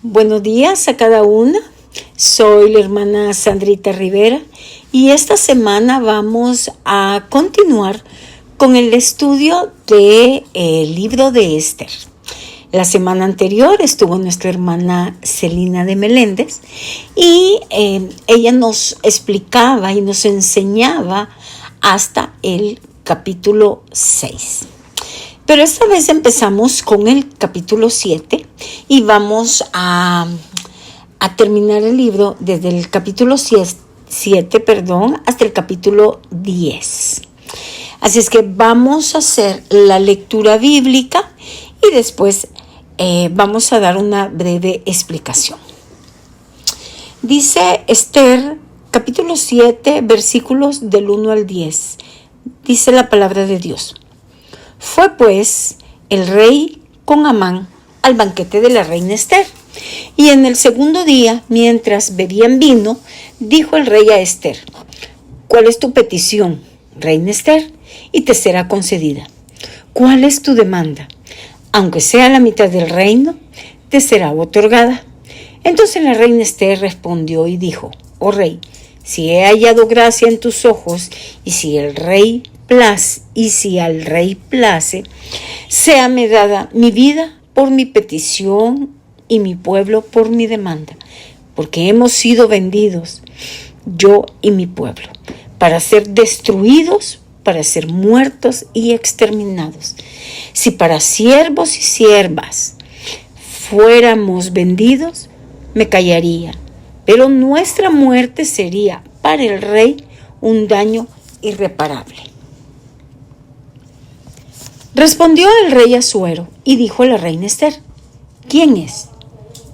Buenos días a cada una. Soy la hermana Sandrita Rivera y esta semana vamos a continuar con el estudio del libro de Esther. La semana anterior estuvo nuestra hermana Celina de Meléndez y ella nos explicaba y nos enseñaba hasta el capítulo 6. Pero esta vez empezamos con el capítulo 7 y vamos a terminar el libro desde el capítulo 7, hasta el capítulo 10. Así es que vamos a hacer la lectura bíblica y después vamos a dar una breve explicación. Dice Esther, capítulo 7, versículos del 1 al 10. Dice la palabra de Dios. Fue pues el rey con Amán al banquete de la reina Esther. Y en el segundo día, mientras bebían vino, dijo el rey a Esther: ¿Cuál es tu petición, reina Esther? Y te será concedida. ¿Cuál es tu demanda? Aunque sea la mitad del reino, te será otorgada. Entonces la reina Esther respondió y dijo: Oh rey, si he hallado gracia en tus ojos, y si al rey place, séame dada mi vida por mi petición y mi pueblo por mi demanda, porque hemos sido vendidos, yo y mi pueblo, para ser destruidos, para ser muertos y exterminados. Si para siervos y siervas fuéramos vendidos, me callaría, pero nuestra muerte sería para el rey un daño irreparable. Respondió el rey Asuero y dijo a la reina Esther: ¿Quién es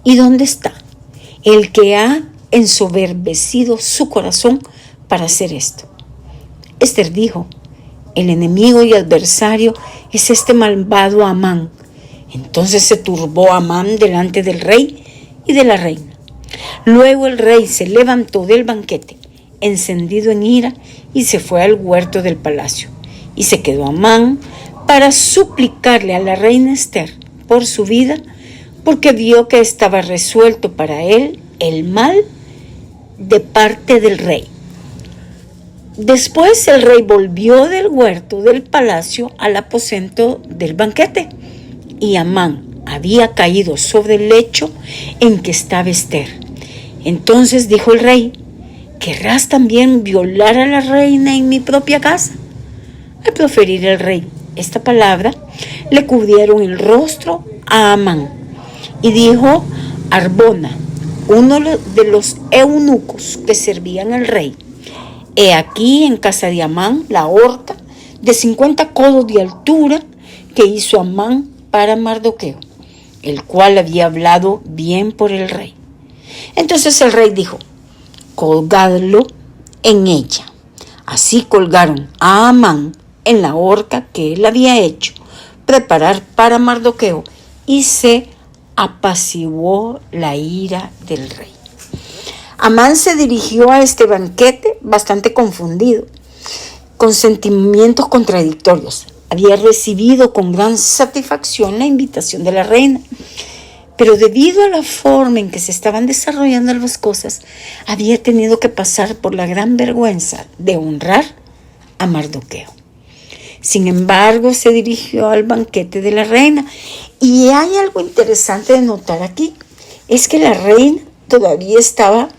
y dónde está el que ha ensoberbecido su corazón para hacer esto? Esther dijo: El enemigo y adversario es este malvado Amán. Entonces se turbó Amán delante del rey y de la reina. Luego el rey se levantó del banquete, encendido en ira, y se fue al huerto del palacio. Y se quedó Amán para suplicarle a la reina Esther por su vida, porque vio que estaba resuelto para él el mal de parte del rey. Después el rey volvió del huerto del palacio al aposento del banquete, y Amán había caído sobre el lecho en que estaba Esther. Entonces dijo el rey: ¿Querrás también violar a la reina en mi propia casa? Al proferir el rey esta palabra, le cubrieron el rostro a Amán. Y dijo Arbona, uno de los eunucos que servían al rey: He aquí en casa de Amán la horca de 50 codos de altura que hizo Amán para Mardoqueo, el cual había hablado bien por el rey. Entonces el rey dijo: Colgadlo en ella. Así colgaron a Amán en la horca que él había hecho preparar para Mardoqueo, y se apaciguó la ira del rey. Amán se dirigió a este banquete bastante confundido, con sentimientos contradictorios. Había recibido con gran satisfacción la invitación de la reina, pero debido a la forma en que se estaban desarrollando las cosas, había tenido que pasar por la gran vergüenza de honrar a Mardoqueo. Sin embargo, se dirigió al banquete de la reina. Y hay algo interesante de notar aquí: es que la reina todavía estaba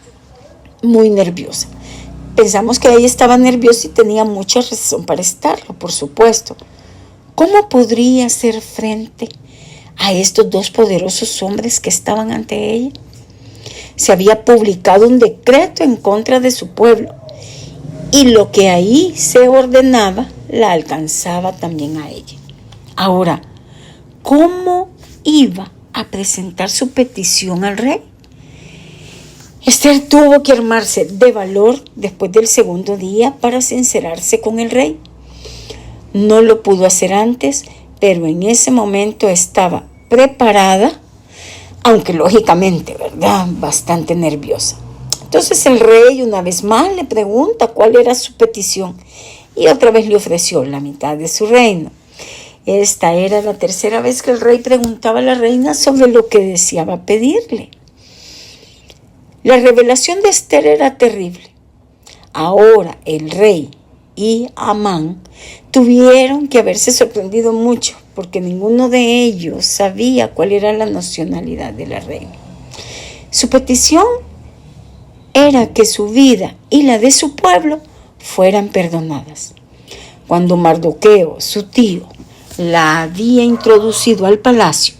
muy nerviosa. Pensamos que ella estaba nerviosa y tenía mucha razón para estarlo, por supuesto. ¿Cómo podría hacer frente a estos dos poderosos hombres que estaban ante ella? Se había publicado un decreto en contra de su pueblo, y lo que ahí se ordenaba la alcanzaba también a ella. Ahora, ¿cómo iba a presentar su petición al rey? Esther tuvo que armarse de valor después del segundo día para sincerarse con el rey. No lo pudo hacer antes, pero en ese momento estaba preparada, aunque lógicamente, ¿verdad?, bastante nerviosa. Entonces el rey una vez más le pregunta cuál era su petición, y otra vez le ofreció la mitad de su reino. Esta era la tercera vez que el rey preguntaba a la reina sobre lo que deseaba pedirle. La revelación de Esther era terrible. Ahora el rey y Amán tuvieron que haberse sorprendido mucho, porque ninguno de ellos sabía cuál era la nacionalidad de la reina. Su petición era que su vida y la de su pueblo fueran perdonadas. Cuando Mardoqueo, su tío, la había introducido al palacio,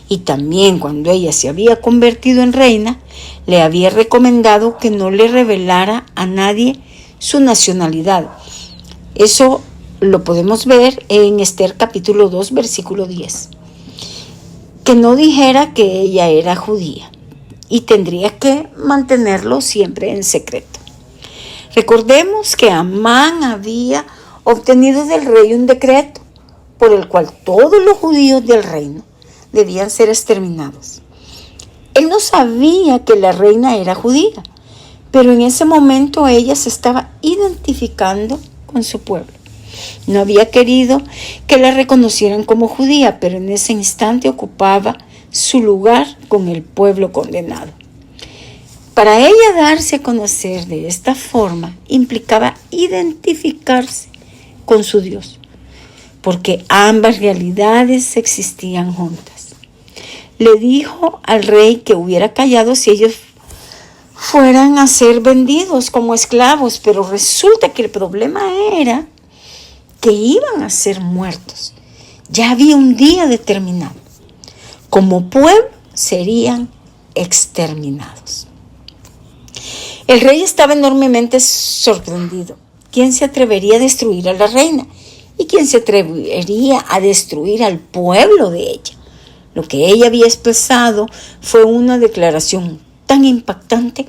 y también cuando ella se había convertido en reina, le había recomendado que no le revelara a nadie su nacionalidad. Eso lo podemos ver en Esther capítulo 2, versículo 10. Que no dijera que ella era judía y tendría que mantenerlo siempre en secreto. Recordemos que Amán había obtenido del rey un decreto por el cual todos los judíos del reino debían ser exterminados. Él no sabía que la reina era judía, pero en ese momento ella se estaba identificando con su pueblo. No había querido que la reconocieran como judía, pero en ese instante ocupaba su lugar con el pueblo condenado. Para ella darse a conocer de esta forma implicaba identificarse con su Dios, porque ambas realidades existían juntas. Le dijo al rey que hubiera callado si ellos fueran a ser vendidos como esclavos, pero resulta que el problema era que iban a ser muertos. Ya había un día determinado. Como pueblo serían exterminados. El rey estaba enormemente sorprendido. ¿Quién se atrevería a destruir a la reina? ¿Y quién se atrevería a destruir al pueblo de ella? Lo que ella había expresado fue una declaración tan impactante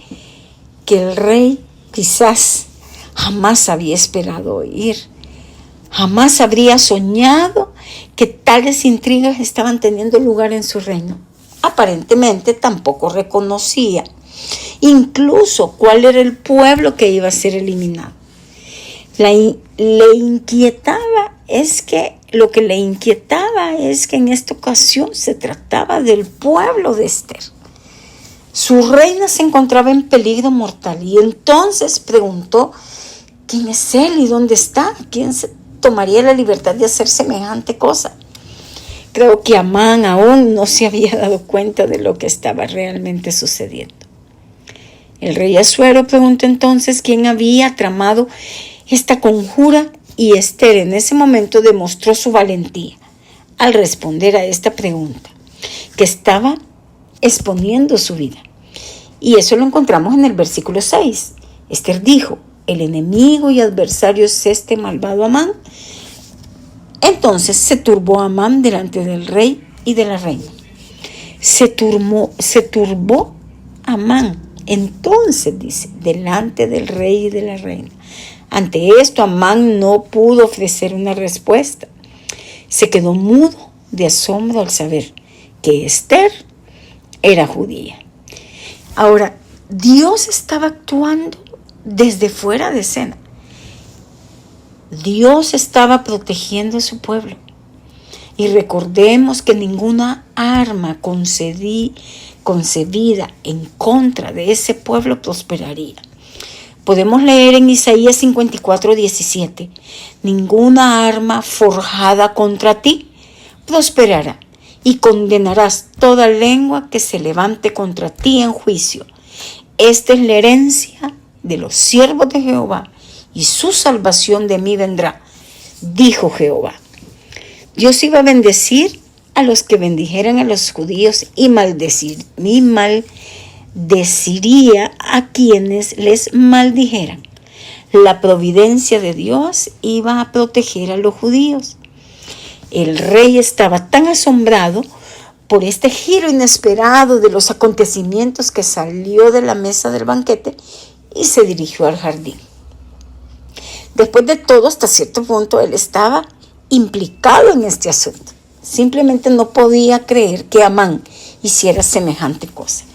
que el rey quizás jamás había esperado oír. Jamás habría soñado que tales intrigas estaban teniendo lugar en su reino. Aparentemente tampoco reconocía incluso cuál era el pueblo que iba a ser eliminado. Lo que le inquietaba es que en esta ocasión se trataba del pueblo de Esther. Su reina se encontraba en peligro mortal y entonces preguntó: ¿quién es él y dónde está? ¿Quién se tomaría la libertad de hacer semejante cosa? Creo que Amán aún no se había dado cuenta de lo que estaba realmente sucediendo. El rey Asuero preguntó entonces quién había tramado esta conjura, y Esther en ese momento demostró su valentía al responder a esta pregunta, que estaba exponiendo su vida. Y eso lo encontramos en el versículo 6. Esther dijo: el enemigo y adversario es este malvado Amán. Entonces se turbó Amán delante del rey y de la reina. Se turbó Amán. Entonces, dice, delante del rey y de la reina. Ante esto, Amán no pudo ofrecer una respuesta. Se quedó mudo de asombro al saber que Esther era judía. Ahora, Dios estaba actuando desde fuera de escena. Dios estaba protegiendo a su pueblo. Y recordemos que ninguna arma concebida en contra de ese pueblo prosperaría. Podemos leer en Isaías 54:17, ninguna arma forjada contra ti prosperará, y condenarás toda lengua que se levante contra ti en juicio. Esta es la herencia de los siervos de Jehová, y su salvación de mí vendrá, dijo Jehová. Dios iba a bendecir a los que bendijeran a los judíos y maldeciría a quienes les maldijeran. La providencia de Dios iba a proteger a los judíos. El rey estaba tan asombrado por este giro inesperado de los acontecimientos que salió de la mesa del banquete y se dirigió al jardín. Después de todo, hasta cierto punto, él estaba implicado en este asunto. Simplemente no podía creer que Amán hiciera semejante cosa.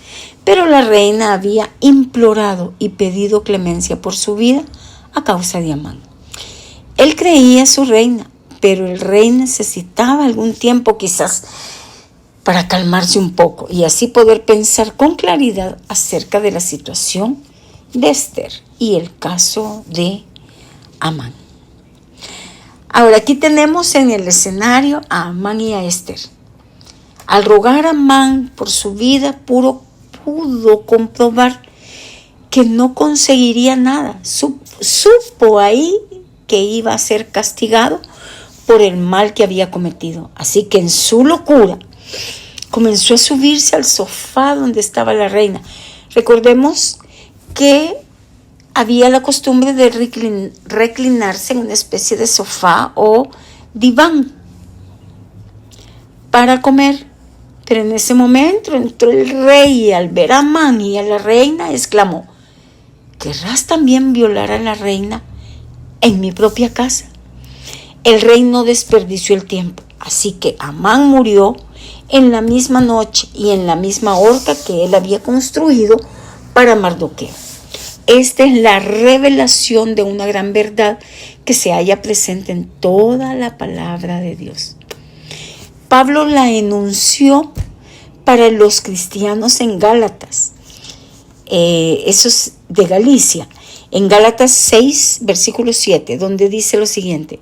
Pero la reina había implorado y pedido clemencia por su vida a causa de Amán. Él creía a su reina, pero el rey necesitaba algún tiempo quizás para calmarse un poco y así poder pensar con claridad acerca de la situación de Esther y el caso de Amán. Ahora aquí tenemos en el escenario a Amán y a Esther. Al rogar a Amán por su vida, pudo comprobar que no conseguiría nada. Supo ahí que iba a ser castigado por el mal que había cometido. Así que en su locura comenzó a subirse al sofá donde estaba la reina. Recordemos que había la costumbre de reclinarse en una especie de sofá o diván para comer. Pero en ese momento entró el rey y al ver a Amán y a la reina exclamó: ¿querrás también violar a la reina en mi propia casa? El rey no desperdició el tiempo, así que Amán murió en la misma noche y en la misma horca que él había construido para Mardoqueo. Esta es la revelación de una gran verdad que se halla presente en toda la palabra de Dios. Pablo la enunció para los cristianos en Gálatas, esos de Galicia, en Gálatas 6, versículo 7, donde dice lo siguiente: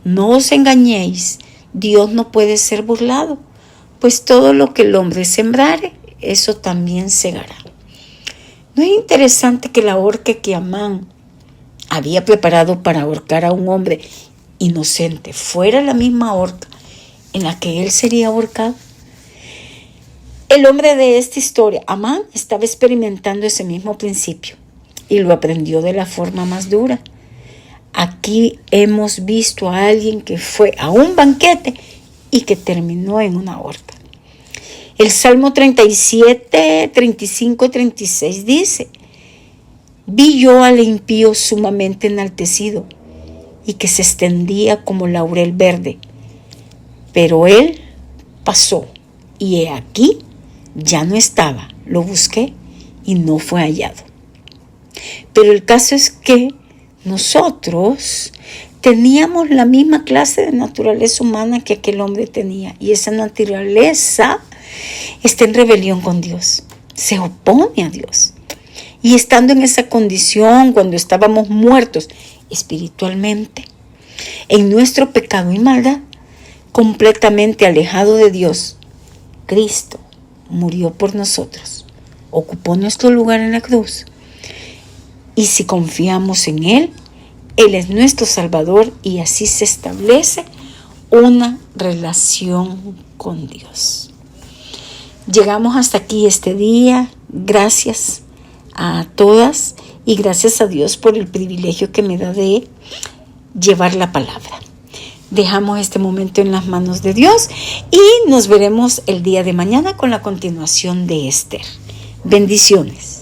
no os engañéis, Dios no puede ser burlado, pues todo lo que el hombre sembrare, eso también segará. ¿No es interesante que la horca que Amán había preparado para ahorcar a un hombre inocente fuera la misma horca en la que él sería ahorcado? El hombre de esta historia, Amán, estaba experimentando ese mismo principio y lo aprendió de la forma más dura. Aquí hemos visto a alguien que fue a un banquete y que terminó en una horca. El Salmo 37, 35 y 36 dice: vi yo al impío sumamente enaltecido y que se extendía como laurel verde, pero él pasó y he aquí ya no estaba, lo busqué y no fue hallado. Pero el caso es que nosotros teníamos la misma clase de naturaleza humana que aquel hombre tenía, y esa naturaleza está en rebelión con Dios, se opone a Dios. Y estando en esa condición, cuando estábamos muertos espiritualmente, en nuestro pecado y maldad, completamente alejado de Dios, Cristo murió por nosotros, ocupó nuestro lugar en la cruz. Y si confiamos en Él, Él es nuestro Salvador y así se establece una relación con Dios. Llegamos hasta aquí este día. Gracias a todas y gracias a Dios por el privilegio que me da de llevar la palabra. Dejamos este momento en las manos de Dios y nos veremos el día de mañana con la continuación de Esther. Bendiciones.